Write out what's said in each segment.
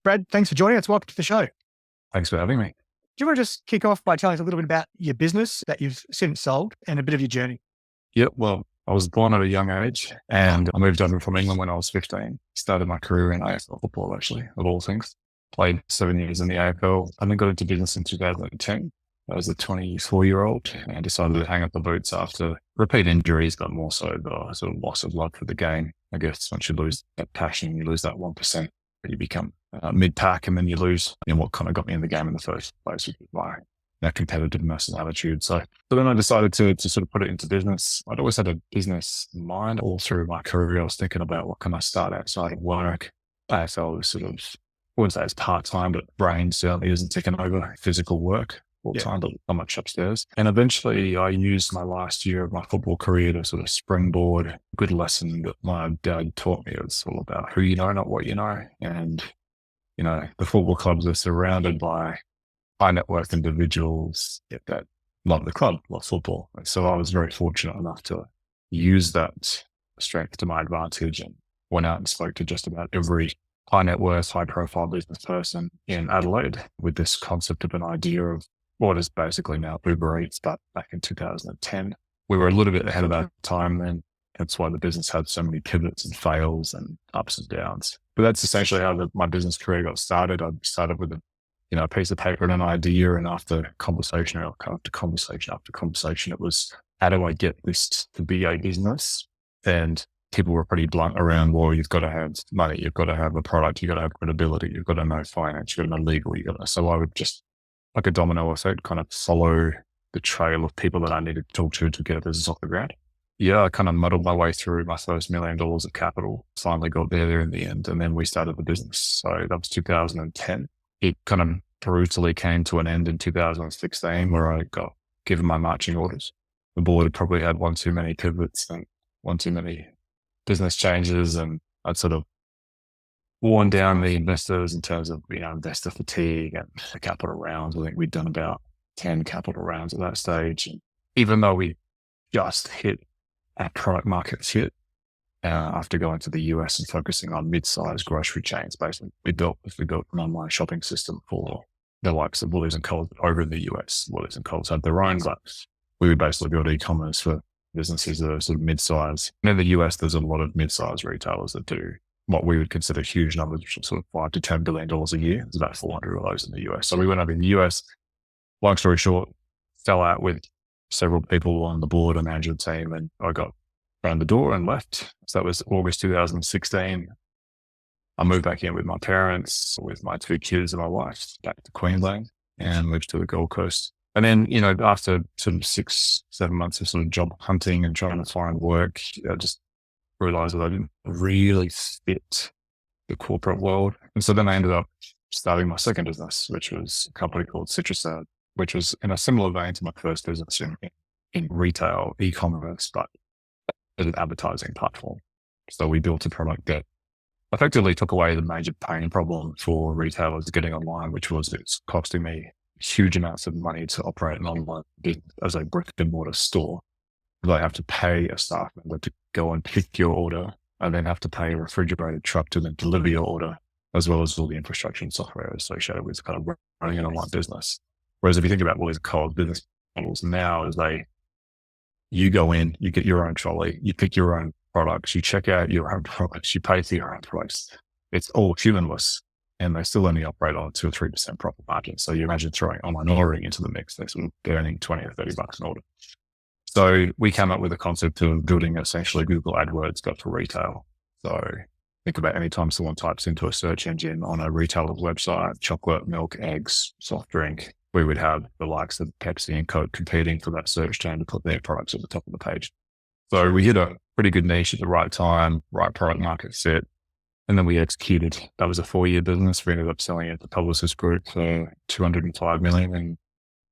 Brad, thanks for joining us. Welcome to the show. Thanks for having me. Do you want to just kick off by telling us a little bit about your business that you've since sold and a bit of your journey? Yep. Well, I was born at a young age and I moved over from England when I was 15. Started my career in AFL football, actually, of all things. Played 7 years in the AFL and then got into business in 2010. I was a 24-year-old and decided to hang up the boots after repeat injuries, but more so the sort of loss of love for the game. I guess once you lose that passion, you lose that 1%, you become mid-pack and then you lose what kind of got me in the game in the first place, which was my competitiveness and attitude. So then I decided to sort of put it into business. I'd always had a business mind all through my career. I was thinking about what can I start outside of work. AFL was sort of, I wouldn't say it's part-time, but brain certainly isn't taking over physical work full time, but not much upstairs. And eventually I used my last year of my football career to sort of springboard a good lesson that my dad taught me. It's all about who you know, not what you know. And, the football clubs are surrounded by high net worth individuals that love the club, love football. And so I was very fortunate enough to use that strength to my advantage and went out and spoke to just about every high net worth, high profile business person in Adelaide with this concept of an idea of what is basically now Uber Eats, but back in 2010, we were a little bit ahead of our time then. That's why the business had so many pivots and fails and ups and downs. But that's essentially how my business career got started. I started with a piece of paper and an idea, and after conversation after conversation, it was, how do I get this to be a business? And people were pretty blunt around, well, you've got to have money, you've got to have a product, you've got to have credibility, you've got to know finance, you've got to know legal, so I would just, like a domino effect, kind of follow the trail of people that I needed to talk to get a business off the ground. Yeah, I kind of muddled my way through my first $1 million of capital, finally got there in the end, and then we started the business. So that was 2010. It kind of brutally came to an end in 2016 where I got given my marching orders. The board had probably had one too many pivots and one too many business changes, and I'd sort of worn down the investors in terms of, investor fatigue and the capital rounds. I think we'd done about 10 capital rounds at that stage. And even though we just hit our product market fit, after going to the US and focusing on mid-sized grocery chains, basically, we built an online shopping system for the likes of Woolies and Coles over in the US. Woolies and Coles had their own, but we would basically build e-commerce for businesses that are sort of mid-size. And in the US, there's a lot of mid-size retailers that do what we would consider huge numbers, which are sort of $5 to $10 billion a year. There's about 400 of those in the US. So we went over in the US, long story short, fell out with several people on the board and management team, and I got around the door and left. So that was August 2016. I moved back in with my parents, with my 2 kids and my wife, back to Queensland and moved to the Gold Coast. And then, after sort of 6-7 months of sort of job hunting and trying to find work, I just realized that I didn't really fit the corporate world. And so then I ended up starting my second business, which was a company called CitrusAd, which was in a similar vein to my first business in retail, e-commerce, but as an advertising platform. So we built a product that effectively took away the major pain problem for retailers getting online, which was it's costing me huge amounts of money to operate an online business as a brick and mortar store. I have to pay a staff member to go and pick your order and then have to pay a refrigerated truck to then deliver your order, as well as all the infrastructure and software associated with kind of running an online business. Whereas if you think about Woolies and Coles business models now, is you go in, you get your own trolley, you pick your own products, you check out your own products, you pay for your own price. It's all humanless, and they still only operate on 2 or 3% profit margin. So you imagine throwing online ordering into the mix, they're sort of earning 20 or 30 bucks an order. So we came up with a concept of building essentially Google AdWords, but for retail. So think about any time someone types into a search engine on a retailer's website, chocolate, milk, eggs, soft drink, we would have the likes of Pepsi and Coke competing for that search term to put their products at the top of the page. So we hit a pretty good niche at the right time, right product market fit. And then we executed. That was a 4-year business. We ended up selling it to Publicis Group for $205 million in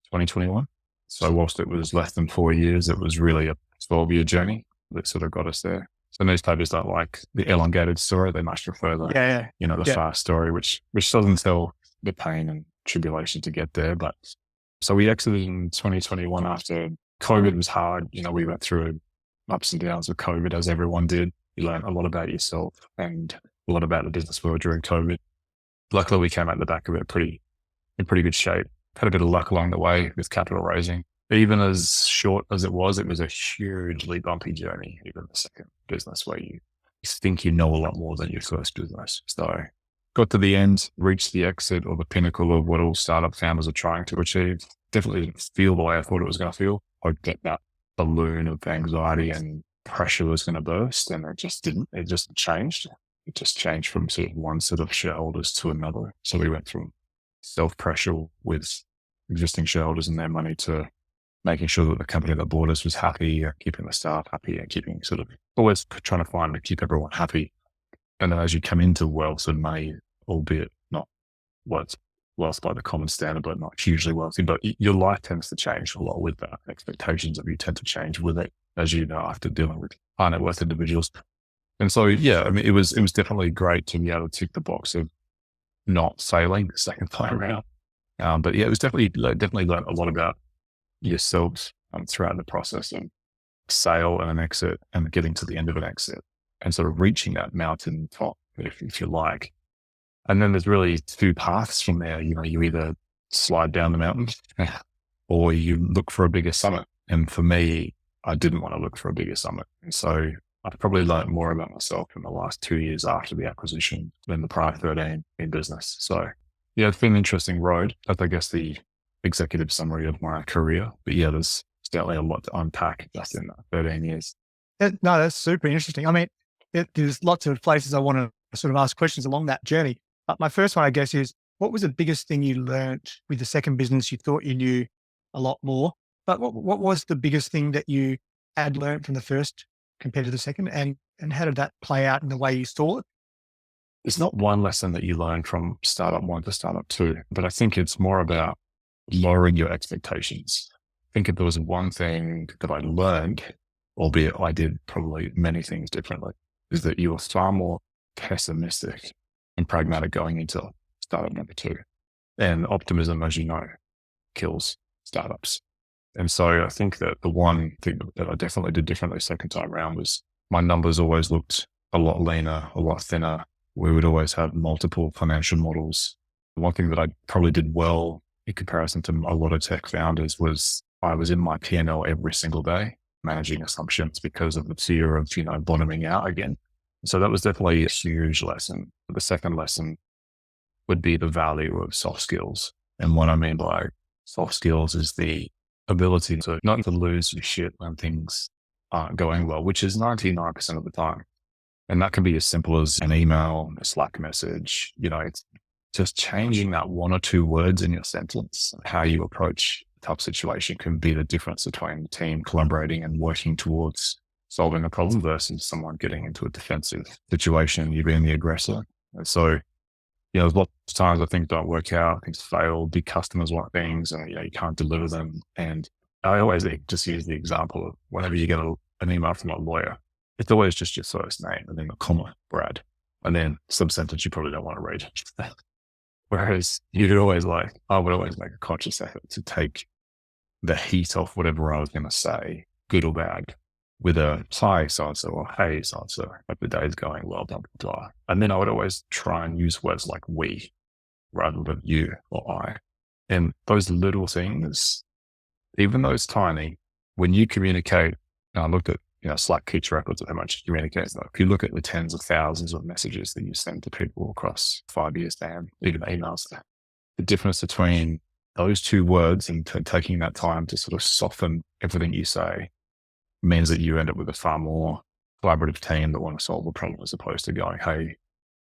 2021. So whilst it was less than 4 years, it was really a 12-year journey that sort of got us there. So newspapers don't like the elongated story. They much prefer the fast story, which doesn't tell the pain and tribulation to get there. But so we exited in 2021 after COVID was hard. We went through ups and downs of COVID, as everyone did. You learn a lot about yourself and a lot about the business world during COVID. luckily we came out the back of it in pretty good shape. Had a bit of luck along the way with capital raising. Even as short as it was a hugely bumpy journey, even the second business where you think you know a lot more than your first business. So got to the end, reached the exit or the pinnacle of what all startup founders are trying to achieve. Definitely didn't feel the way I thought it was going to feel. I'd get that balloon of anxiety and pressure was going to burst, and it just didn't. It just changed. It just changed from sort of one set of shareholders to another. So we went from self-pressure with existing shareholders and their money to making sure that the company that bought us was happy, keeping the staff happy, and keeping sort of always trying to find to keep everyone happy. And then as you come into wealth and money, albeit not wealth by the common standard, but not hugely wealthy, but your life tends to change a lot with that. Expectations of you tend to change with it, as you know, after dealing with high net worth individuals. And so, yeah, I mean, it was definitely great to be able to tick the box of not failing the second time around. But yeah, it was definitely learned a lot about yourselves throughout the process of sale and an exit and getting to the end of an exit and sort of reaching that mountain top, if you like. And then there's really two paths from there. You know, you either slide down the mountain or you look for a bigger summit. And for me, I didn't want to look for a bigger summit. And so I've probably learned more about myself in the last 2 years after the acquisition than the prior 13 in business. So yeah, it's been an interesting road. That's, I guess, the executive summary of my career. But yeah, there's certainly a lot to unpack just in 13 years. No, that's super interesting. I mean, there's lots of places I want to sort of ask questions along that journey. But my first one, I guess, is what was the biggest thing you learned with the second business? You thought you knew a lot more, but what was the biggest thing that you had learned from the first compared to the second? And how did that play out in the way you saw it? It's not one lesson that you learn from startup one to startup two, but I think it's more about lowering your expectations. I think if there was one thing that I learned, albeit I did probably many things differently, is that you are far more pessimistic and pragmatic going into startup number two. And optimism, as you know, kills startups. And so I think that the one thing that I definitely did differently second time around was my numbers always looked a lot leaner, a lot thinner. We would always have multiple financial models. One thing that I probably did well in comparison to a lot of tech founders was I was in my P&L every single day, managing assumptions because of the fear of, bottoming out again. So that was definitely a huge lesson. The second lesson would be the value of soft skills. And what I mean by soft skills is the ability to not to lose your shit when things aren't going well, which is 99% of the time. And that can be as simple as an email, a Slack message, it's just changing that one or two words in your sentence. How you approach a tough situation can be the difference between the team collaborating and working towards solving a problem versus someone getting into a defensive situation, you being the aggressor. And so, there's lots of times that things don't work out, things fail, big customers want things and you can't deliver them. And I always just use the example of whenever you get an email from a lawyer, it's always just your first name and then a comma, Brad, and then some sentence you probably don't want to read. Whereas I would always make a conscious effort to take the heat off whatever I was going to say, good or bad, with a hi so-and-so or hey so-and-so, like the day's going well, blah, blah, blah. And then I would always try and use words like we rather than you or I. And those little things, even though it's tiny, when you communicate, and I looked at, Slack keeps records of how much you communicate. So if you look at the tens of thousands of messages that you send to people across 5 years down, even emails, the difference between those two words and taking that time to sort of soften everything you say means that you end up with a far more collaborative team that want to solve a problem as opposed to going, hey,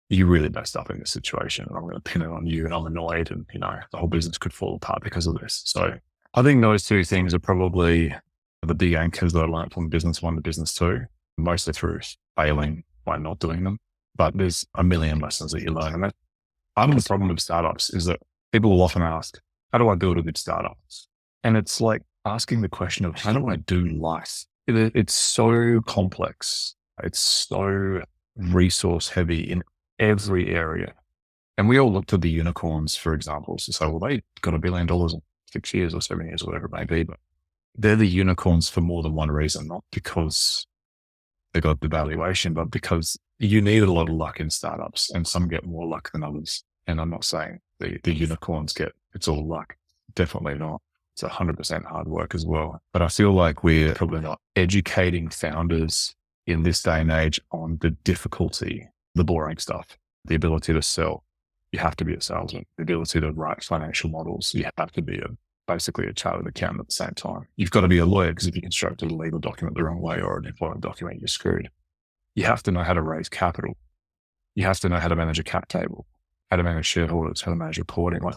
you really messed up in this situation and I'm going to pin it on you and I'm annoyed and, the whole business could fall apart because of this. So I think those two things are probably the big anchors that I learned from business one to business two, mostly through failing by not doing them. But there's a million lessons that you learn. And part of the problem with startups is that people will often ask, how do I build a good startup? And it's like asking the question of how do I do life? It's so complex. It's so resource heavy in every area. And we all look to the unicorns, for example, to say, well, they got $1 billion in 6 years or 7 years or whatever it may be. But they're the unicorns for more than one reason, not because they got the valuation, but because you need a lot of luck in startups and some get more luck than others. And I'm not saying the unicorns it's all luck. Definitely not. It's 100% hard work as well. But I feel like we're probably not educating founders in this day and age on the difficulty, the boring stuff, the ability to sell. You have to be a salesman, the ability to write financial models. You have to be basically a chartered accountant at the same time. You've got to be a lawyer because if you constructed a legal document the wrong way or an employment document, you're screwed. You have to know how to raise capital. You have to know how to manage a cap table, how to manage shareholders, how to manage reporting. Like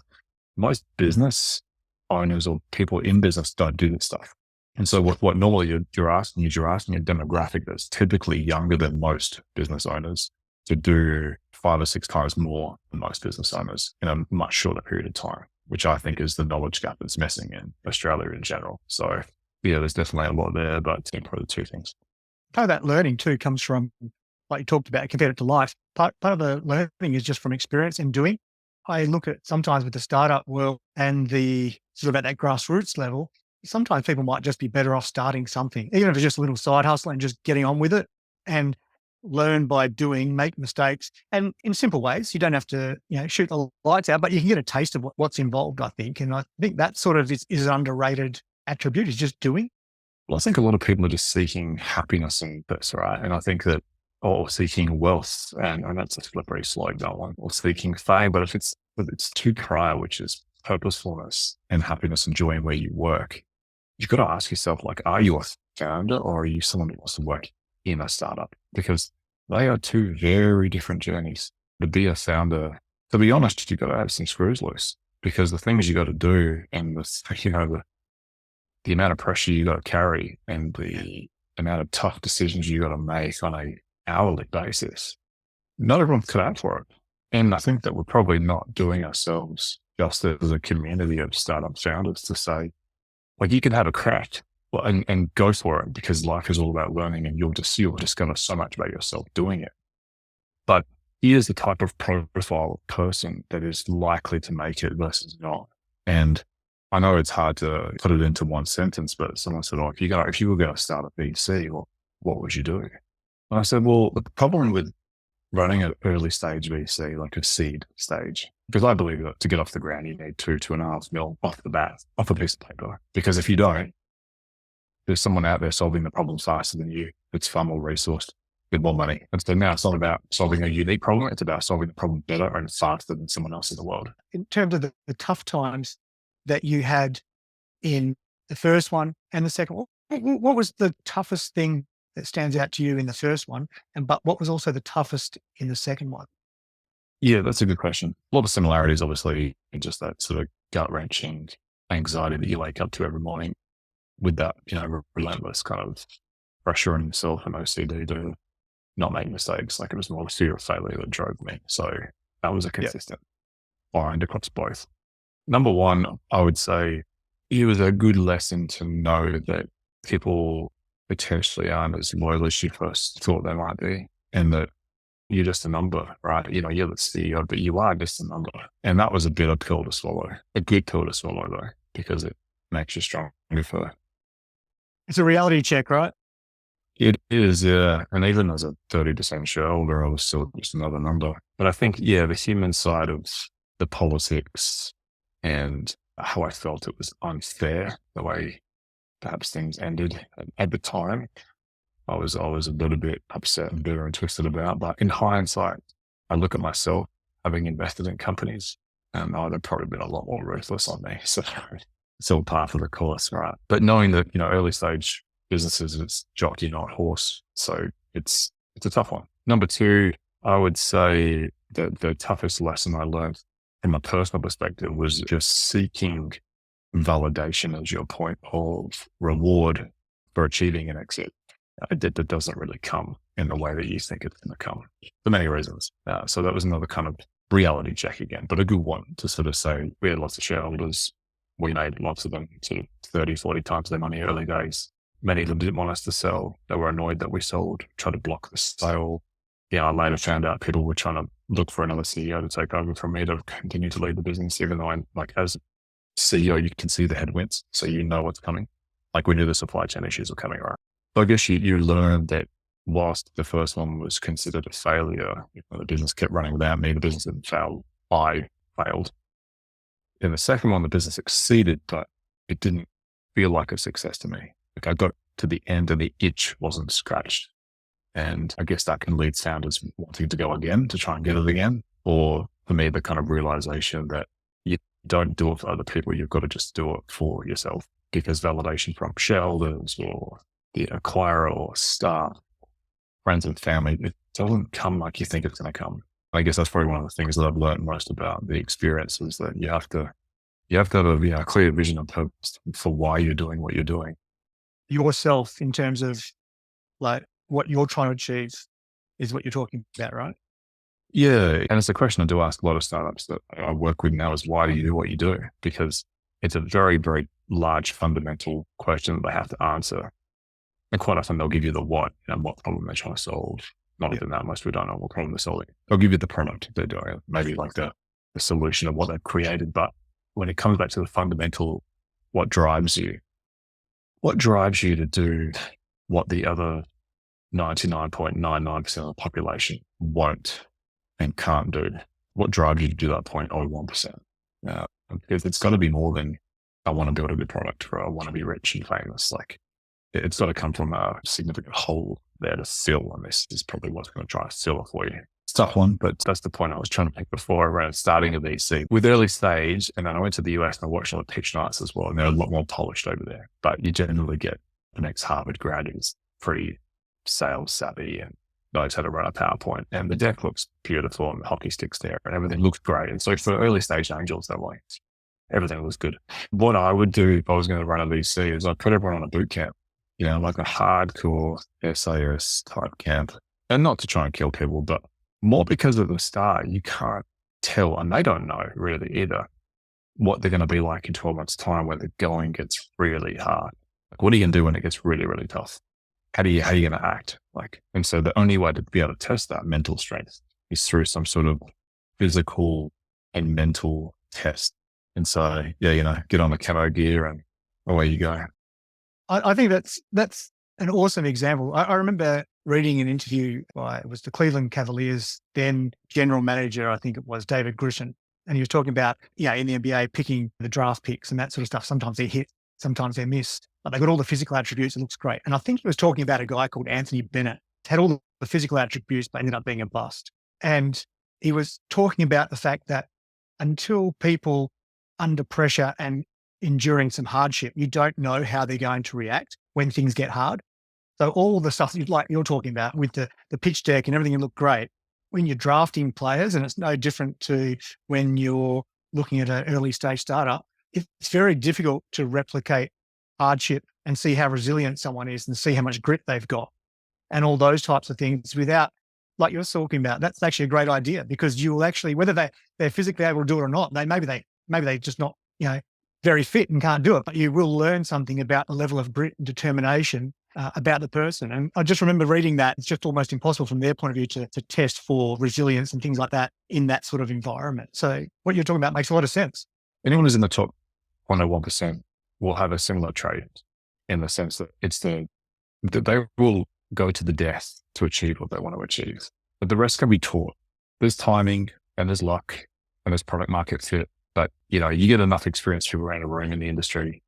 most business owners or people in business don't do this stuff. And so what normally you're asking a demographic that's typically younger than most business owners to do 5 or 6 times more than most business owners in a much shorter period of time, which I think is the knowledge gap that's missing in Australia in general. So yeah, there's definitely a lot there, but probably the two things. Part of that learning too comes from, like you talked about, compared it to life. Part of the learning is just from experience and doing. I look at sometimes with the startup world and the sort of at that grassroots level, sometimes people might just be better off starting something, even if it's just a little side hustle and just getting on with it and learn by doing, make mistakes. And in simple ways, you don't have to, shoot the lights out, but you can get a taste of what's involved, I think. And I think that sort of is an underrated attribute, is just doing. Well, I think a lot of people are just seeking happiness in this, right? And I think that, or seeking wealth, and that's a slippery slope, that one, or seeking fame. But if it's too prior, which is purposefulness and happiness and joy in where you work, you've got to ask yourself, like, are you a founder or are you someone who wants to work in a startup? Because they are two very different journeys. To be a founder, to be honest, you've got to have some screws loose because the things you got to do and the amount of pressure you got to carry and the amount of tough decisions you got to make on a hourly basis, not everyone's cut out for it. And I think that we're probably not doing ourselves justice as a community of startup founders to say, like, you can have a crack and go for it because life is all about learning and you'll discover so much about yourself doing it. But here's the type of profile person that is likely to make it versus not. And I know it's hard to put it into one sentence, but someone said, if you were going to start a VC, what would you do? And I said, well, the problem with running an early stage VC, like a seed stage, because I believe that to get off the ground, you need 2.5 mil off the bat, off a piece of paper. Because if you don't, there's someone out there solving the problem faster than you. It's far more resourced with more money. And so now it's not about solving a unique problem. It's about solving the problem better and faster than someone else in the world. In terms of the tough times that you had in the first one and the second one, what was the toughest thing that stands out to you in the first one? But what was also the toughest in the second one? Yeah, that's a good question. A lot of similarities, obviously, in just that sort of gut wrenching anxiety that you wake up to every morning with that, relentless kind of pressure on yourself and OCD to not make mistakes. Like it was more fear of failure that drove me. So that was a consistent bind across both. Number one, I would say it was a good lesson to know that people potentially aren't as loyal as you first thought they might be, and that you're just a number, right? You're the CEO, but you are just a number. And that was a bitter pill to swallow, a good pill to swallow though, because it makes you stronger for it. It's a reality check, right? It is, yeah. And even as a 30% shareholder, I was still just another number. But I think, the human side of the politics and how I felt it was unfair, the way perhaps things ended at the time, I was a little bit upset and bitter and twisted about. But in hindsight, I look at myself having invested in companies and I'd have probably been a lot more ruthless on me. So it's all part of the course, right? But knowing that, early stage businesses, it's jockey, not horse. So it's a tough one. Number two, I would say that the toughest lesson I learned from a personal perspective was just seeking validation as your point of reward for achieving an exit. That doesn't really come in the way that you think it's going to come for many reasons. So that was another kind of reality check again, but a good one to sort of say we had lots of shareholders. We made lots of them sort of 30, 40 times their money early days. Many of them didn't want us to sell. They were annoyed that we sold, tried to block the sale. I later found out people were trying to look for another CEO to take over from me to continue to lead the business, even though I'm as CEO, you can see the headwinds. So you know what's coming. Like we knew the supply chain issues were coming, right? So I guess you learned that whilst the first one was considered a failure, the business kept running without me, the business didn't fail I failed. In the second one, the business succeeded, but it didn't feel like a success to me. Like I got to the end and the itch wasn't scratched. And I guess that can lead founders wanting to go again to try and get it again. Or for me, the kind of realization that you don't do it for other people. You've got to just do it for yourself, because validation from shareholders or the acquirer or staff, friends and family, it doesn't come like you think it's going to come. I guess that's probably one of the things that I've learned most about the experience is that you have to have a clear vision and purpose for why you're doing what you're doing. Yourself in terms of like what you're trying to achieve is what you're talking about, right? Yeah. And it's a question I do ask a lot of startups that I work with now is why do you do what you do? Because it's a very, very large fundamental question that they have to answer. And quite often they'll give you the what and what problem they're trying to solve. Not even that, most people don't know what problem they're solving. They'll give you the product they're doing, maybe like the solution of what they've created. But when it comes back to the fundamental, what drives you to do what the other 99.99% of the population won't and can't do? What drives you to do that 0.01%? Because it's got to be more than I want to build a good product or I want to be rich and famous. Like it's got to come from a significant hole there to fill. And this is probably what's going to try to fill it for you. It's a tough one, but that's the point I was trying to make before around starting a VC with early stage. And then I went to the US and I watched all the pitch nights as well. And they're a lot more polished over there, but you generally get the next Harvard grad who's pretty sales savvy and knows how to run a PowerPoint, and the deck looks beautiful and the hockey sticks there and everything looks great. And so for early stage angels, they're like, everything was good. What I would do if I was going to run a VC is I'd put everyone on a boot camp, like a hardcore SAS type camp, and not to try and kill people, but more because at the start, you can't tell, and they don't know really either, what they're going to be like in 12 months time when the going gets really hard. Like, what are you going to do when it gets really, really tough? How are you going to act? And so the only way to be able to test that mental strength is through some sort of physical and mental test. And so, get on the camo gear and away you go. I think that's an awesome example. I remember reading an interview by, it was the Cleveland Cavaliers, then general manager, I think it was David Griffin. And he was talking about, in the NBA, picking the draft picks and that sort of stuff. Sometimes they hit, sometimes they're missed, but they got all the physical attributes. It looks great. And I think he was talking about a guy called Anthony Bennett, had all the physical attributes, but ended up being a bust. And he was talking about the fact that until people under pressure and enduring some hardship, you don't know how they're going to react when things get hard. So all the stuff you're talking about with the pitch deck and everything, look great when you're drafting players, and it's no different to when you're looking at an early stage startup. It's very difficult to replicate hardship and see how resilient someone is and see how much grit they've got and all those types of things without, like you're talking about. That's actually a great idea, because you will actually, whether they're physically able to do it or not, maybe they just not, very fit and can't do it, but you will learn something about the level of grit and determination about the person. And I just remember reading that it's just almost impossible from their point of view to test for resilience and things like that in that sort of environment. So what you're talking about makes a lot of sense. Anyone who's in the top 1% will have a similar trait, in the sense that that they will go to the death to achieve what they want to achieve. But the rest can be taught. There's timing and there's luck and there's product market fit. But, you get enough experience people around a room in the industry,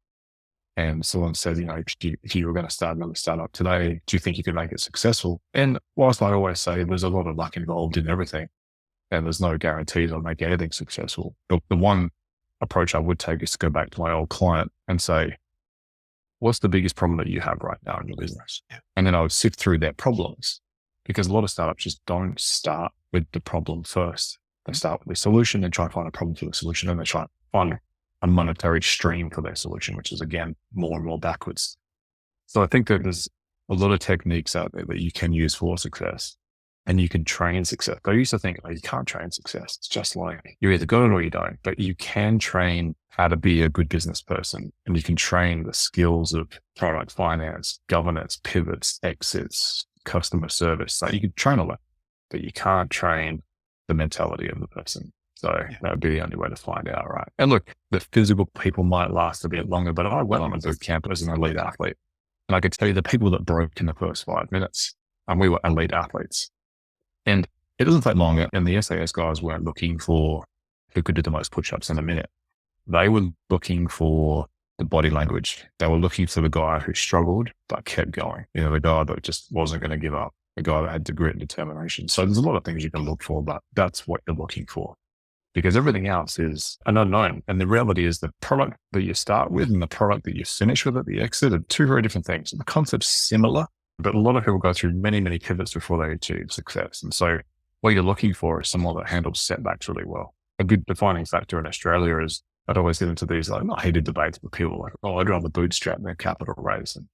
and someone says, if you were going to start another startup today, do you think you could make it successful? And whilst I always say there's a lot of luck involved in everything, and there's no guarantees on making anything successful, the one approach I would take is to go back to my old client and say, what's the biggest problem that you have right now in your business? Yeah. And then I would sift through their problems, because a lot of startups just don't start with the problem first. They start with the solution and try to find a problem for the solution, and they try to find a monetary stream for their solution, which is, again, more and more backwards. So I think that there's a lot of techniques out there that you can use for success, and you can train success. I used to think, you can't train success. It's just like you either got it or you don't, but you can train how to be a good business person, and you can train the skills of product finance, governance, pivots, exits, customer service. So you can train all that, but you can't train the mentality of the person. So that would be the only way to find out, right? And look, the physical people might last a bit longer, but I went on a boot camp as an elite athlete. And I could tell you the people that broke in the first 5 minutes, and we were elite athletes. And it doesn't take long. And the SAS guys weren't looking for who could do the most push-ups in a minute. They were looking for the body language. They were looking for the guy who struggled but kept going. The guy that just wasn't going to give up, the guy that had the grit and determination. So there's a lot of things you can look for, but that's what you're looking for, because everything else is an unknown. And the reality is the product that you start with and the product that you finish with at the exit are two very different things. The concept's similar, but a lot of people go through many, many pivots before they achieve success. And so what you're looking for is someone that handles setbacks really well. A good defining factor in Australia is I'd always get into these heated debates with people like, I'd rather bootstrap than capital raise. And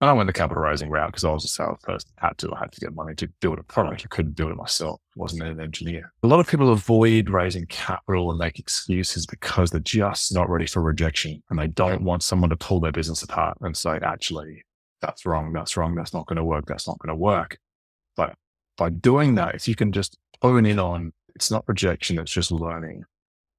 I went the capital raising route because I was a salesperson. I had to get money to build a product. I couldn't build it myself. I wasn't an engineer. A lot of people avoid raising capital and make excuses because they're just not ready for rejection. And they don't want someone to pull their business apart and say, actually, that's wrong. That's not going to work. That's not going to work. But by doing that, if you can just hone in on, it's not rejection, it's just learning.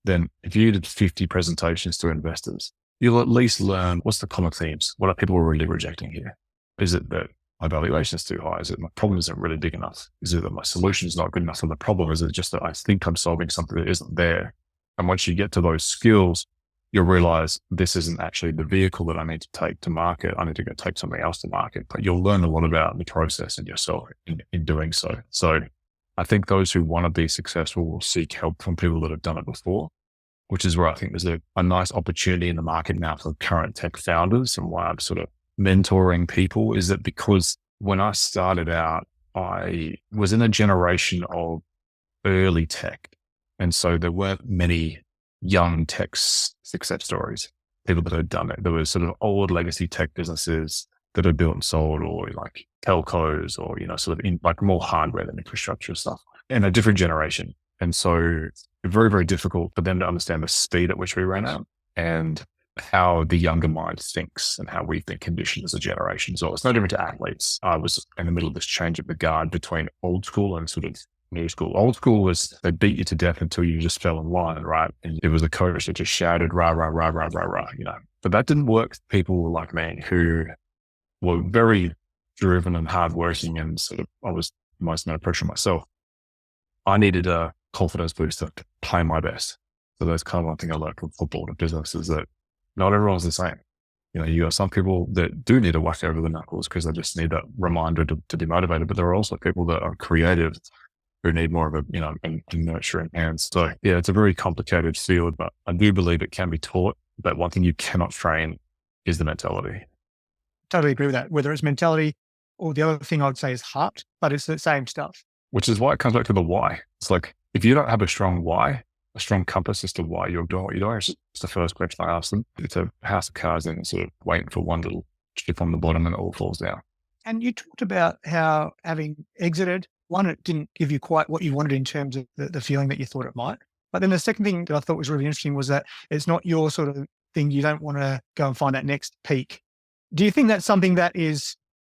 Then if you did 50 presentations to investors, you'll at least learn what's the common themes. What are people really rejecting here? Is it that my valuation is too high? Is it my problem isn't really big enough? Is it that my solution is not good enough for the problem? Is it just that I think I'm solving something that isn't there? And once you get to those skills, you'll realize this isn't actually the vehicle that I need to take to market. I need to go take something else to market. But you'll learn a lot about the process and yourself in doing so. So I think those who want to be successful will seek help from people that have done it before, which is where I think there's a nice opportunity in the market now for current tech founders. And why I'm sort of mentoring people is that because when I started out, I was in a generation of early tech. And so there weren't many young tech success stories, people that had done it. There were sort of old legacy tech businesses that had built and sold, or like telcos, or, sort of in like more hardware than infrastructure stuff, in a different generation. And so very, very difficult for them to understand the speed at which we ran out and how the younger mind thinks and how we've been conditioned as a generation. So it's no different to athletes. I was in the middle of this change of the guard between old school and sort of new school. Old school was they beat you to death until you just fell in line, right? And it was a coach that just shouted, rah, rah, rah, rah, rah, rah, But that didn't work for people like me who were very driven and hardworking, and sort of I was the most amount of pressure on myself. I needed a confidence booster to play my best. So that's kind of one thing I learned from football and business, is that not everyone's the same. You got some people that do need to whack over the knuckles because they just need that reminder to be motivated. But there are also people that are creative who need more of a nurturing hands. So yeah, it's a very complicated field, but I do believe it can be taught. But one thing you cannot train is the mentality. Totally agree with that. Whether it's mentality or the other thing I'd say is heart, but it's the same stuff. Which is why it comes back to the why. It's like, if you don't have a strong why, a strong compass as to why you're doing what you're doing, it's the first question I ask them. It's a house of cards and sort of waiting for one little chip on the bottom and it all falls down. And you talked about how having exited, one, it didn't give you quite what you wanted in terms of the feeling that you thought it might. But then the second thing that I thought was really interesting was that it's not your sort of thing. You don't want to go and find that next peak. Do you think that's something that is,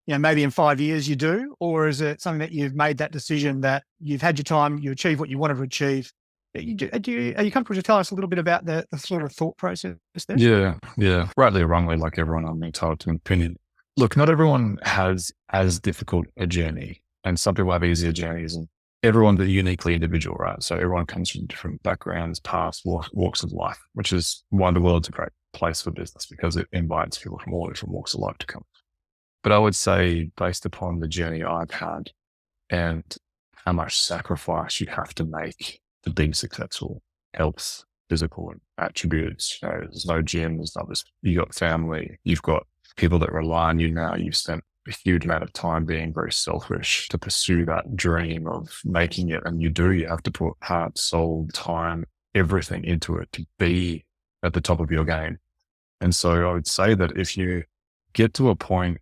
maybe in 5 years you do, or is it something that you've made that decision that you've had your time, you achieve what you wanted to achieve? Are you comfortable to tell us a little bit about the sort of thought process there? Yeah. Rightly or wrongly, like everyone, I'm entitled to an opinion. Look, not everyone has as difficult a journey, and some people have easier journeys, and everyone's uniquely individual, right? So everyone comes from different backgrounds, paths, walks of life, which is why the world's a great place for business, because it invites people from all different walks of life to come. But I would say, based upon the journey I've had and how much sacrifice you have to make to be successful, health, physical attributes, there's no gym, there's not this, you got family, you've got people that rely on you now, you've spent a huge amount of time being very selfish to pursue that dream of making it. And you have to put heart, soul, time, everything into it to be at the top of your game. And so I would say that if you get to a point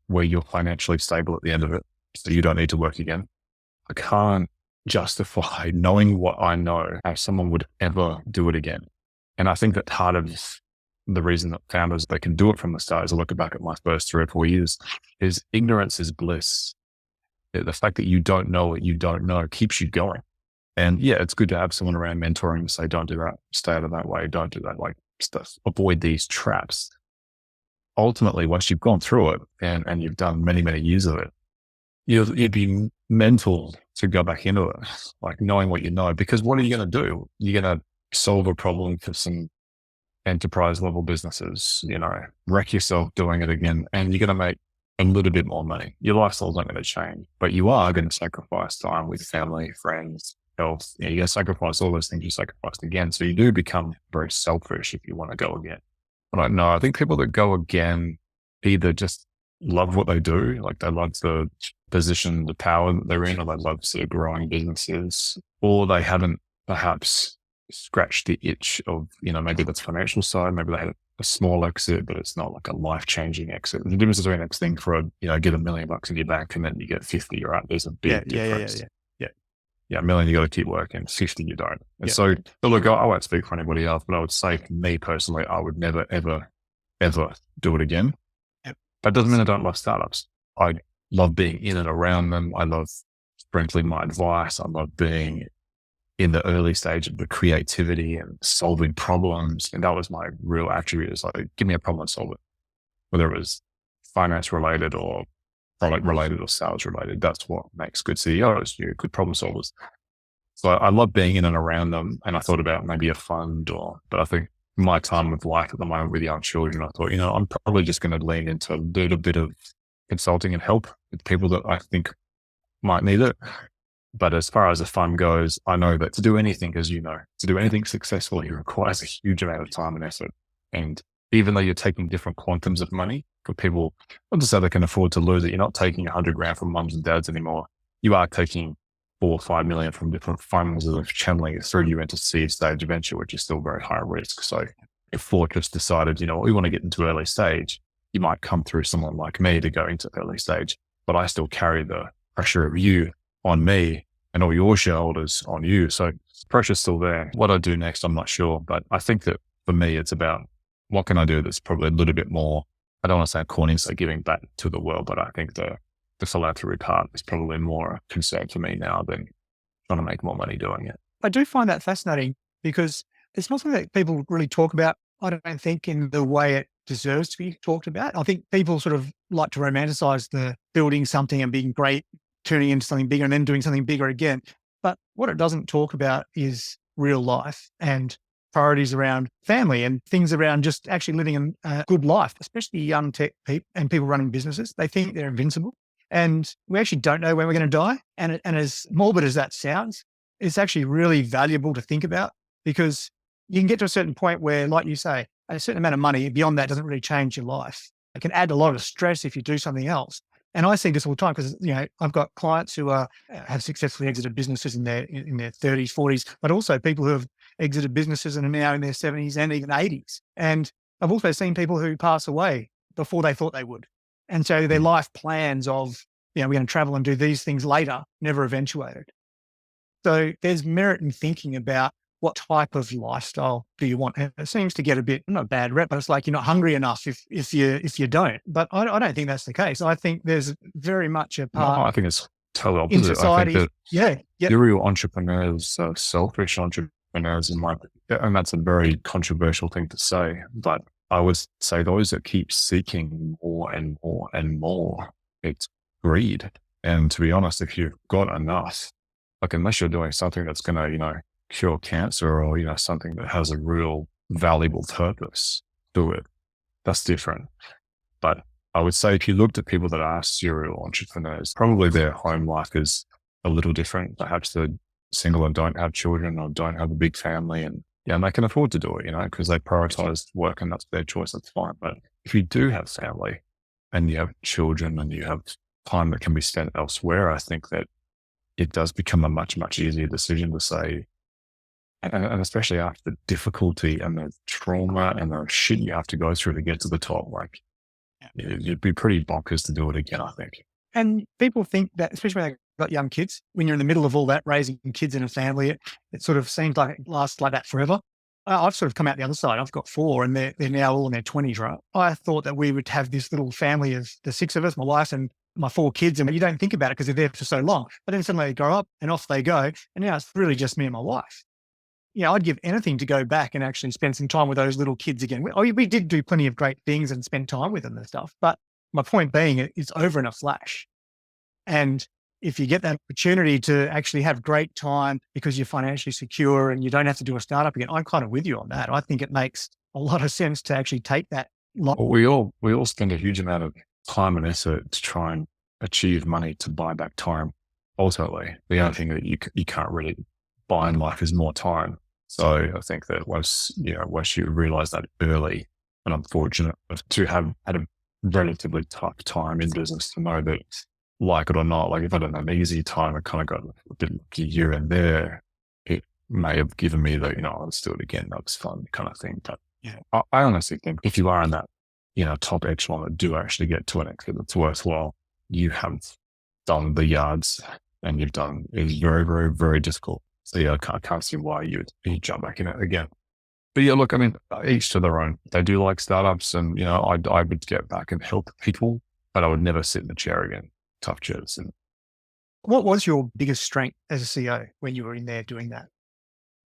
where you're financially stable at the end of it, so you don't need to work again, I can't justify knowing what I know how someone would ever do it again. And I think that part of the reason that founders, they can do it from the start, as I look back at my first 3 or 4 years, is ignorance is bliss. The fact that you don't know what you don't know keeps you going. And yeah, it's good to have someone around mentoring to say, don't do that, stay out of that way, don't do that, like stuff, avoid these traps. Ultimately, once you've gone through it and you've done many, many years of it, you'd be mental to go back into it, like knowing what you know, because what are you going to do? You're going to solve a problem for some enterprise level businesses, wreck yourself doing it again, and you're going to make a little bit more money. Your lifestyle's not going to change, but you are going to sacrifice time with family, friends, health. You're going to sacrifice all those things you sacrificed again. So you do become very selfish if you want to go again. But I think people that go again either just love what they do, like they love the position, the power that they're in, or they love sort of growing businesses, or they haven't perhaps scratched the itch of, maybe that's financial side, maybe they had a small exit, but it's not like a life-changing exit. The difference between next thing for get $1 million in your bank and then you get 50, right? There's a big difference. Yeah, $1 million, you got to keep working. 50, you don't. And so, but look, I won't speak for anybody else, but I would say for me personally, I would never, ever, ever do it again. That doesn't mean I don't love startups. I love being in and around them. I love sprinkling my advice. I love being in the early stage of the creativity and solving problems. And that was my real attribute, is like, give me a problem and solve it. Whether it was finance related or product related or sales related, that's what makes good CEOs, good problem solvers. So I love being in and around them. And I thought about maybe a fund but I think my time with life at the moment with young children, I thought, I'm probably just going to lean into a little bit of consulting and help with people that I think might need it. But as far as a fund goes, I know that to do anything, as you know, to do anything successfully requires a huge amount of time and effort. And even though you're taking different quantums of money for people, not to say they can afford to lose it, you're not taking 100 grand from mums and dads anymore. You are taking 4 or 5 million from different funds that are channeling it through you into seed stage venture, which is still very high risk. So if Fortress decided, we want to get into early stage, you might come through someone like me to go into early stage, but I still carry the pressure of you on me and all your shareholders on you. So pressure's still there. What I do next, I'm not sure, but I think that for me, it's about what can I do that's probably a little bit more, I don't want to say corny, so giving back to the world, but I think the philanthropy part is probably more a concern for me now than trying to make more money doing it. I do find that fascinating because it's not something that people really talk about, I don't think, in the way it deserves to be talked about. I think people sort of like to romanticize the building something and being great, turning into something bigger and then doing something bigger again. But what it doesn't talk about is real life and priorities around family and things around just actually living a good life, especially young tech people and people running businesses. They think they're invincible. And we actually don't know when we're going to die. And as morbid as that sounds, it's actually really valuable to think about, because you can get to a certain point where, like you say, a certain amount of money beyond that doesn't really change your life. It can add a lot of stress if you do something else. And I see this all the time because, I've got clients who have successfully exited businesses in their 30s, 40s, but also people who have exited businesses and are now in their 70s and even 80s. And I've also seen people who pass away before they thought they would. And so their life plans of, we're going to travel and do these things later never eventuated. So there's merit in thinking about what type of lifestyle do you want. And it seems to get a bit, not a bad rep, but it's like you're not hungry enough if you don't. But I don't think that's the case. I think there's very much a part. No, I think it's totally opposite. In society, I think that serial entrepreneurs are selfish entrepreneurs, and that's a very controversial thing to say. But I would say those that keep seeking more and more and more, it's greed. And to be honest, if you've got enough, like unless you're doing something that's going to, cure cancer or, something that has a real valuable purpose to it, that's different. But I would say if you looked at people that are serial entrepreneurs, probably their home life is a little different. Perhaps they're single and don't have children or don't have a big family, and they can afford to do it, because they prioritize work and that's their choice. That's fine. But if you do have family and you have children and you have time that can be spent elsewhere, I think that it does become a much, much easier decision to say, and especially after the difficulty and the trauma and the shit you have to go through to get to the top, like it'd be pretty bonkers to do it again, I think. And people think that, especially when they've got young kids, when you're in the middle of all that, raising kids in a family, it sort of seems like it lasts like that forever. I've sort of come out the other side. I've got 4 and they're now all in their 20s, right? I thought that we would have this little family of the 6 of us, my wife and my 4 kids, and you don't think about it because they're there for so long. But then suddenly they grow up and off they go. And now it's really just me and my wife. I'd give anything to go back and actually spend some time with those little kids again. We did do plenty of great things and spend time with them and stuff. But my point being, it's over in a flash. And if you get that opportunity to actually have great time because you're financially secure and you don't have to do a startup again, I'm kind of with you on that. I think it makes a lot of sense to actually take that. Well, we all spend a huge amount of time and effort to try and achieve money to buy back time. Ultimately, the only thing that you can't really buy in life is more time. So I think that once you realize that early, and I'm fortunate to have had a relatively tough time in business to know that, like it or not, like if I didn't have an easy time, I kind of got a bit lucky here and there. It may have given me the, let's do it again. That was fun kind of thing. But yeah, I honestly think if you are in that, top echelon that do actually get to an exit that's worthwhile, you have done the yards and it's very, very, very difficult. So yeah, I can't see why you jump back in it again. But yeah, look, I mean, each to their own. They do like startups and, I would get back and help people, but I would never sit in the chair again. Tough chairs. And What was your biggest strength as a CEO when you were in there doing that?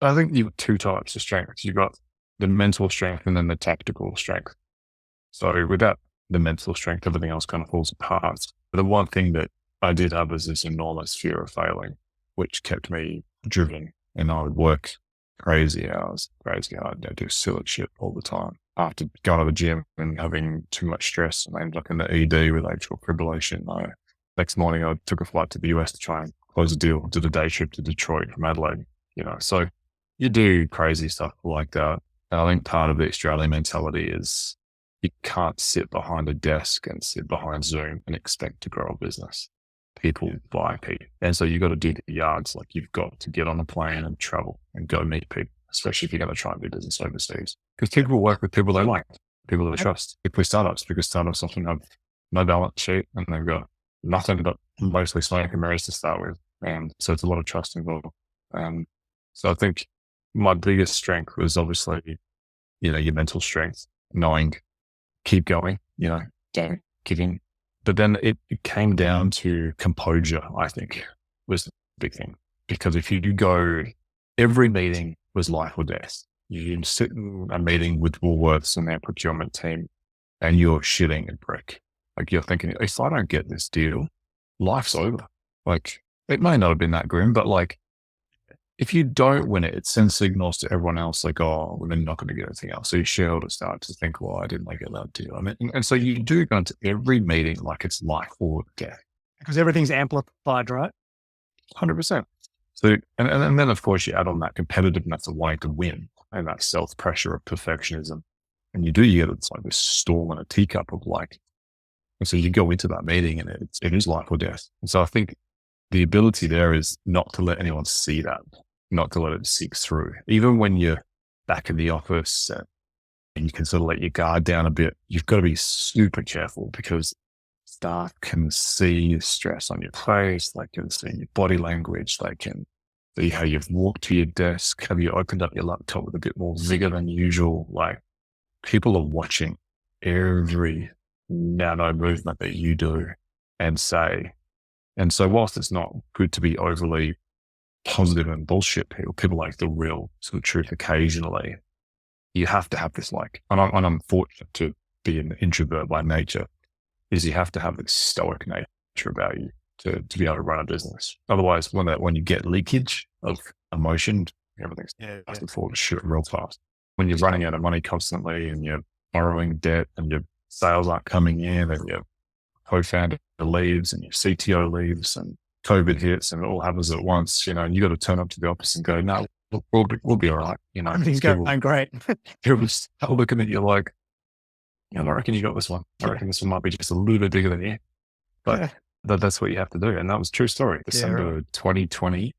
I think you've got two types of strengths. You've got the mental strength and then the tactical strength. So without the mental strength, everything else kind of falls apart. But the one thing that I did have was this enormous fear of failing, which kept me driven. And I would work crazy hours, crazy hard. I do silly shit all the time. After going to the gym and having too much stress, and I ended up in the ED with atrial fibrillation. Next morning, I took a flight to the US to try and close a deal, did a day trip to Detroit from Adelaide, So you do crazy stuff like that. And I think part of the Australian mentality is you can't sit behind a desk and sit behind Zoom and expect to grow a business. People buy people. And so you've got to do the yards. Like you've got to get on a plane and travel and go meet people, especially if you're going to try and do business overseas. Because people work with people they like, people they trust. If we're startups, because startups often have no balance sheet and they've got nothing but mostly smoke and mirrors to start with. And so it's a lot of trust involved. So I think my biggest strength was obviously, your mental strength, knowing, keep going, don't give in. But then it came down to composure, I think, was the big thing. Because if you go, every meeting was life or death. You sit in a meeting with Woolworths and their procurement team and you're shitting a brick. Like you're thinking, if I don't get this deal, life's over. Like it may not have been that grim, but like if you don't win it, it sends signals to everyone else like, oh, well, they're not going to get anything else. So your shareholders start to think, well, I didn't get that deal. I mean, and so you do go into every meeting like it's life or death. Because everything's amplified, right? 100%. So, and then of course you add on that competitiveness of wanting to win and that self-pressure of perfectionism. And you get it's like this storm in a teacup of like, and so you go into that meeting and it is life or death. And so I think the ability there is not to let anyone see that, not to let it seep through. Even when you're back in the office and you can sort of let your guard down a bit, you've got to be super careful because staff can see the stress on your face. They can see your body language. They can see how you've walked to your desk. Have you opened up your laptop with a bit more vigor than usual? Like people are watching every nano movement that you do and say. And so whilst it's not good to be overly positive and bullshit people like the real sort of truth occasionally, you have to have this like, and I'm fortunate to be an introvert by nature, is you have to have this stoic nature about you to be able to run a business. Otherwise, when you get leakage of emotion, everything's has to fall to shit real fast. When you're running out of money constantly and you're borrowing debt and your sales aren't coming in and your co-founder leaves and your CTO leaves and COVID hits and it all happens at once, and you got to turn up to the office and go, no, we'll be all right. Everything's going great. People start looking at you like, I reckon you got this one. I reckon this one might be just a little bit bigger than you. But that's what you have to do. And that was a true story. December 2020.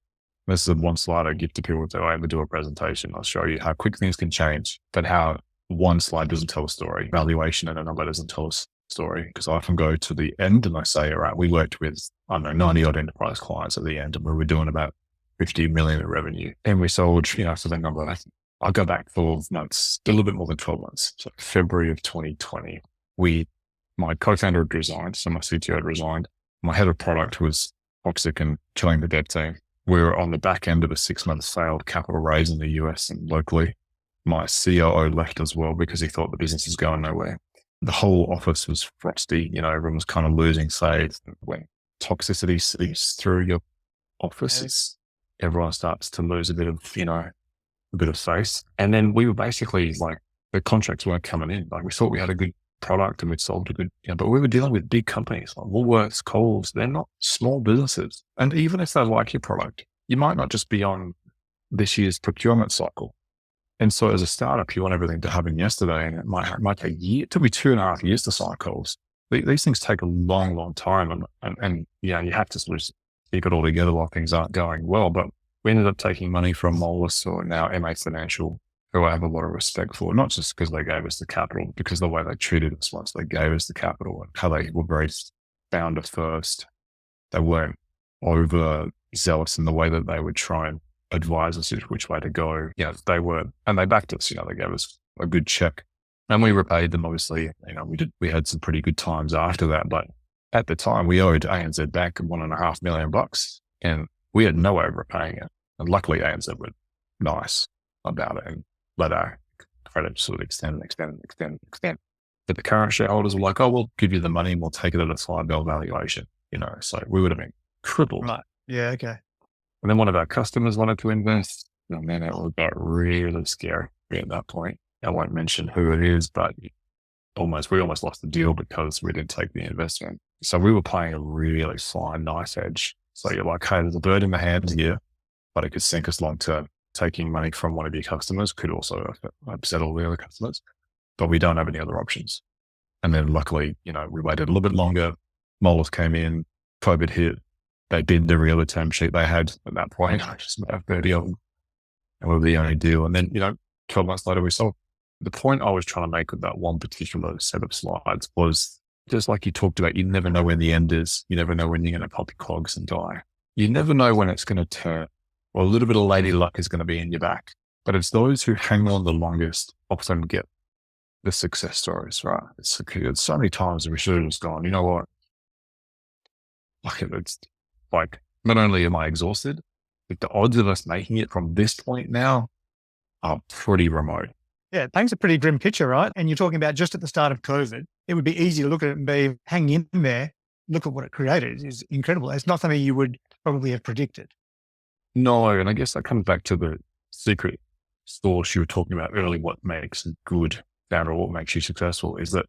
This is one slide I give to people if I ever do a presentation. I'll show you how quick things can change, but how one slide doesn't tell a story. Valuation and a number doesn't tell a story. Because I often go to the end and I say, all right, we worked with, 90 odd enterprise clients at the end and we were doing about 50 million in revenue. And we sold, for the number, I'll go back for months, a little bit more than 12 months. So February of 2020, my co-founder had resigned. So my CTO had resigned. My head of product was toxic and killing the dev team. We were on the back end of a 6-month failed capital raise in the US and locally. My COO left as well because he thought the business was going nowhere. The whole office was frosty. Everyone was kind of losing faith. Went toxicity seeps through your office, everyone starts to lose a bit of, a bit of face. And then we were basically like, the contracts weren't coming in. Like we thought we had a good product and we'd sold a good, but we were dealing with big companies like Woolworths, Coles. They're not small businesses. And even if they like your product, you might not just be on this year's procurement cycle. And so as a startup, you want everything to happen yesterday, and it might take a year. It took me 2.5 years to sign calls. These things take a long, long time. And you have to sort of speak it all together while things aren't going well. But we ended up taking money from Molus, or now MA Financial, who I have a lot of respect for, not just because they gave us the capital, because the way they treated us once they gave us the capital, and how they were very founder first. They weren't over zealous in the way that they would try and advise us which way to go. They were, and they backed us. They gave us a good check, and we repaid them. Obviously, we had some pretty good times after that. But at the time, we owed ANZ Bank $1.5 million, and we had no way of repaying it. And luckily, ANZ were nice about it and let our credit sort of extend. But the current shareholders were like, "Oh, we'll give you the money and we'll take it at a $5 valuation." So we would have been crippled. Right. Yeah. Okay. And then one of our customers wanted to invest. Oh man, it got really scary at that point. I won't mention who it is, but we almost lost the deal because we didn't take the investment. So we were playing a really fine, nice edge. So you're like, hey, there's a bird in the hand here, but it could sink us long term. Taking money from one of your customers could also upset all the other customers, but we don't have any other options. And then luckily, we waited a little bit longer. Molus came in, COVID hit. They bid the real term sheet they had at that point. I just about 30 of them. And we were the only deal. And then, 12 months later, we sold. The point I was trying to make with that one particular set of slides was just like you talked about, you never know when the end is. You never know when you're going to pop your clogs and die. You never know when it's going to turn, or a little bit of lady luck is going to be in your back. But it's those who hang on the longest often get the success stories, right? It's so many times that we should have just gone, you know what? It's like, not only am I exhausted, but the odds of us making it from this point now are pretty remote. Yeah, it paints a pretty grim picture, right? And you're talking about just at the start of COVID, it would be easy to look at it and be, hang in there, look at what it created. It's incredible. It's not something you would probably have predicted. No, and I guess that comes back to the secret sauce you were talking about earlier. What makes a good founder, or what makes you successful, is that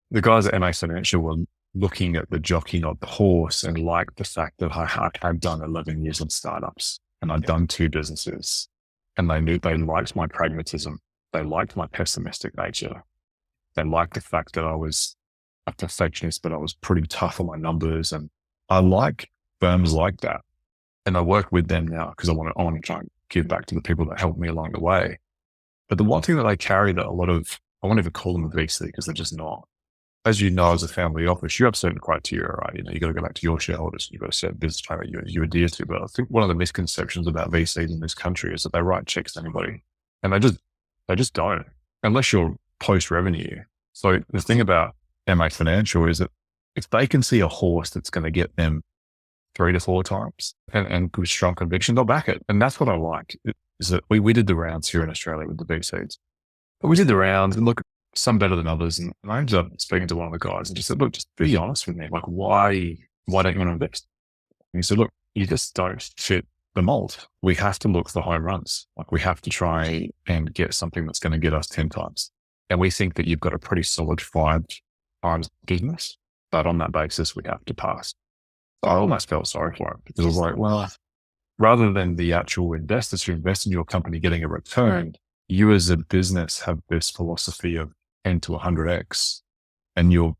the guys at MA Financial were looking at the jockey, not the horse, and like the fact that I've done 11 years of startups and I've done 2 businesses, and they knew they liked my pragmatism. They liked my pessimistic nature. They liked the fact that I was a perfectionist, but I was pretty tough on my numbers. And I like firms like that. And I work with them now because I want to try and give back to the people that helped me along the way. But the one thing that I carry that a lot of, I won't even call them a VC because they're just not. As you know, as a family office, you have certain criteria, right? You got to go back to your shareholders. You've got a certain business plan that you adhere to. But I think one of the misconceptions about VCs in this country is that they write checks to anybody, and they just don't, unless you're post revenue. So the thing about MA Financial is that if they can see a horse that's going to get them 3 to 4 times and with strong conviction, they'll back it. And that's what I like, is that we did the rounds here in Australia with the VCs. But we did the rounds, and look, some better than others. And I ended up speaking to one of the guys and just said, look, just be honest with me. Like, why don't you want to invest? And he said, look, you just don't fit the mold. We have to look for home runs. Like, we have to try and get something that's going to get us 10 times. And we think that you've got a pretty solid 5 times business, but on that basis, we have to pass. So I almost felt sorry for him because I was like, well, rather than the actual investors who invest in your company getting a return, you as a business have this philosophy of 10 to 100x, and you'll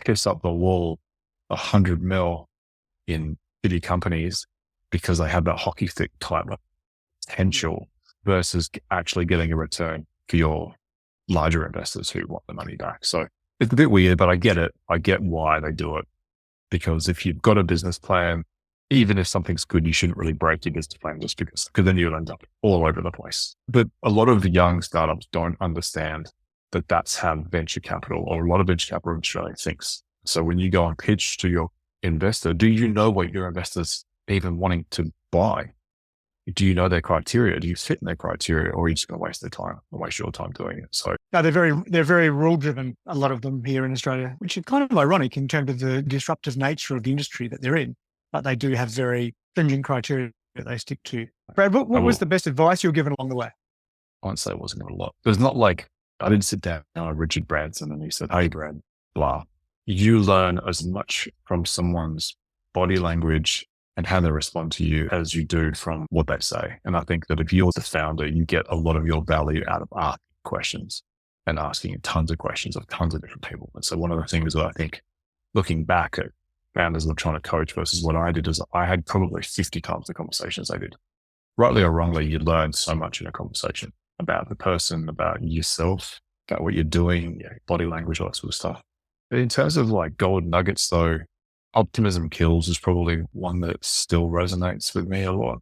piss up the wall 100 mil in shitty companies because they have that hockey stick type of potential versus actually getting a return for your larger investors who want the money back. So it's a bit weird, but I get it. I get why they do it, because if you've got a business plan, even if something's good, you shouldn't really break your business plan just because then you'll end up all over the place. But a lot of young startups don't understand that that's how venture capital, or a lot of venture capital in Australia, thinks. So when you go and pitch to your investor, do you know what your investor's even wanting to buy? do you know their criteria? Do you fit in their criteria, or are you just going to waste their time or waste your time doing it? So No, they're very rule driven, a lot of them here in Australia, which is kind of ironic in terms of the disruptive nature of the industry that they're in. But they do have very stringent criteria that they stick to. Brad, what was the best advice you were given along the way? I won't say it wasn't a lot. It was not like I didn't sit down with Richard Branson and he said, "Hey, Brad, blah." You learn as much from someone's body language and how they respond to you as you do from what they say. And I think that if you're the founder, you get a lot of your value out of asking questions and asking tons of questions of tons of different people. And so one of the things that I think, looking back at founders I'm trying to coach versus what I did, is I had probably 50 times the conversations I did. Rightly or wrongly, you learn so much in a conversation about the person, about yourself, about what you're doing, body language, all that sort of stuff. But in terms of like gold nuggets though, optimism kills is probably one that still resonates with me a lot.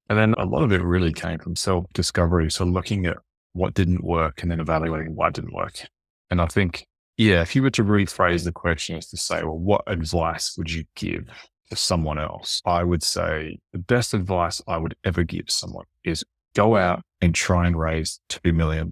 And then a lot of it really came from self-discovery. So looking at what didn't work and then evaluating why it didn't work. And I think, if you were to rephrase the question as to say, well, what advice would you give to someone else? I would say the best advice I would ever give someone is go out and try and raise $2 million.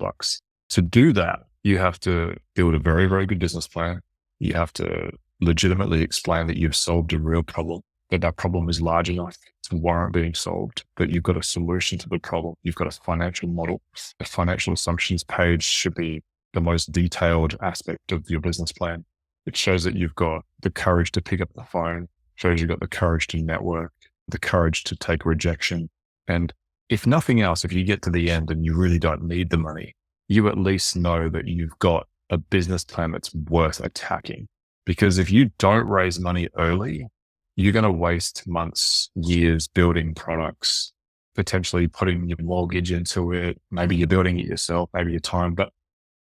To do that, you have to build a very, very good business plan. You have to legitimately explain that you've solved a real problem, that problem is large enough to warrant being solved, that you've got a solution to the problem. You've got a financial model. A financial assumptions page should be the most detailed aspect of your business plan. It shows that you've got the courage to pick up the phone, shows you've got the courage to network, the courage to take rejection. And if nothing else, if you get to the end and you really don't need the money, you at least know that you've got a business plan that's worth attacking. Because if you don't raise money early, you're going to waste months, years building products, potentially putting your mortgage into it. Maybe you're building it yourself, maybe your time, but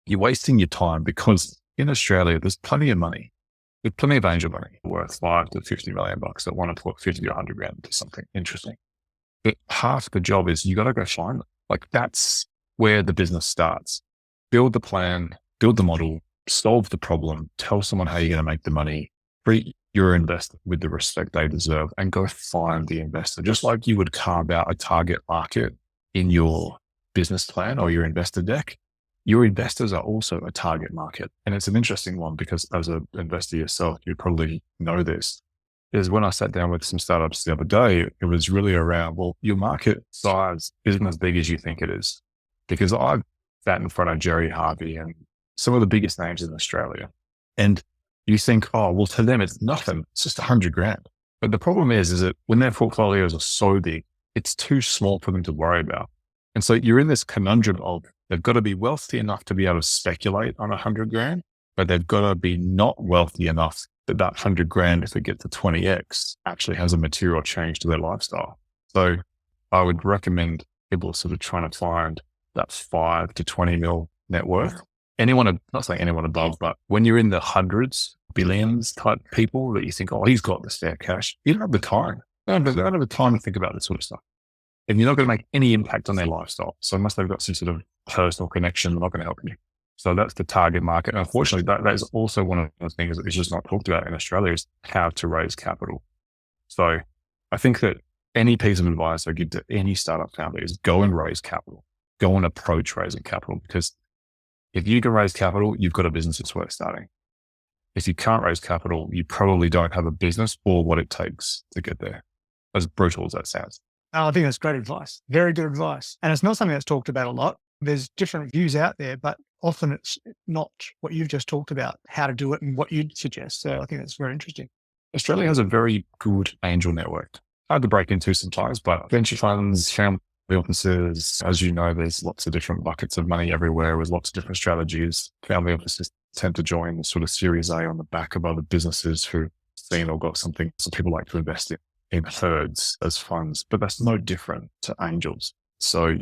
you're wasting your time because in Australia, there's plenty of money. There's plenty of angel money worth $5 to $50 million that want to put 50 or 100 grand into something interesting. But half the job is you got to go find them. Like that's where the business starts. Build the plan, build the model, solve the problem, tell someone how you're going to make the money, treat your investor with the respect they deserve, and go find the investor. Just like you would carve out a target market in your business plan or your investor deck, your investors are also a target market. And it's an interesting one because as an investor yourself, you probably know this, is when I sat down with some startups the other day, it was really around, well, your market size isn't as big as you think it is. Because I've sat in front of Jerry Harvey and some of the biggest names in Australia. And you think, oh, well, to them, it's nothing. It's just 100 grand. But the problem is that when their portfolios are so big, it's too small for them to worry about. And so you're in this conundrum of they've got to be wealthy enough to be able to speculate on 100 grand, but they've got to be not wealthy enough that 100 grand, if it gets to 20x, actually has a material change to their lifestyle. So I would recommend people sort of trying to find that 5 to 20 mil net worth. Anyone, not saying anyone above, but when you're in the hundreds, billions type people that you think, oh, he's got the spare cash, you don't have the time. They don't have the time to think about this sort of stuff. And you're not going to make any impact on their lifestyle. So unless they've got some sort of personal connection, they're not going to help you. So that's the target market. And unfortunately, that is also one of the things that is just not talked about in Australia is how to raise capital. So I think that any piece of advice I give to any startup founder is go and raise capital, go and approach raising capital, because if you can raise capital, you've got a business that's worth starting. If you can't raise capital, you probably don't have a business or what it takes to get there. As brutal as that sounds. Oh, I think that's great advice. Very good advice. And it's not something that's talked about a lot. There's different views out there, but often it's not what you've just talked about, how to do it and what you'd suggest. So I think that's very interesting. Australia has a very good angel network. Hard to break into sometimes, but venture funds, family offices, as you know, there's lots of different buckets of money everywhere with lots of different strategies. Family offices tend to join the sort of Series A on the back of other businesses who've seen or got something. So people like to invest in herds as funds, but that's no different to angels. So,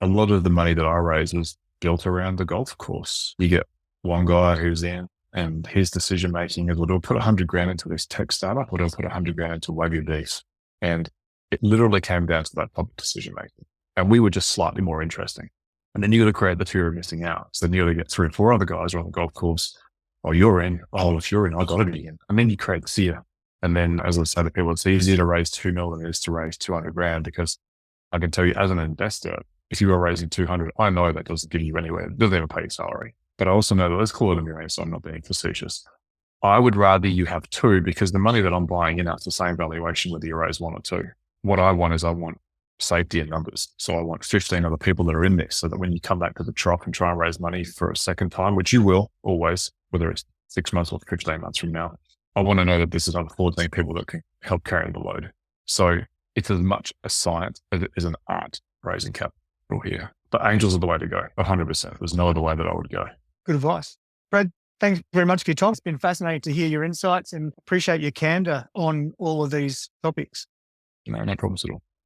a lot of the money that I raised was built around the golf course. You get one guy who's in and his decision making is, well, do I put 100 grand into this tech startup or do I put 100 grand into Wagyu beef? And it literally came down to that public decision making. And we were just slightly more interesting. And then you got to create the fear of missing out. So then you got to get 3 or 4 other guys on the golf course. Oh, you're in. Oh, if you're in, I got to be in. And then you create the fear. And then, as I say to people, it's easier to raise 2 million than it is to raise 200 grand because I can tell you as an investor, if you are raising 200, I know that doesn't give you anywhere. It doesn't even pay your salary. But I also know that, let's call it a million, so I'm not being facetious. I would rather you have two, because the money that I'm buying in, that's the same valuation whether you raise one or two. What I want is, I want safety in numbers. So I want 15 other people that are in this, so that when you come back to the trough and try and raise money for a second time, which you will always, whether it's 6 months or 15 months from now, I want to know that this is another 14 people that can help carry the load. So it's as much a science as it is an art, raising capital here. But angels are the way to go, 100%. There's no other way that I would go. Good advice. Brad, thanks very much for your time. It's been fascinating to hear your insights and appreciate your candor on all of these topics. No problems at all.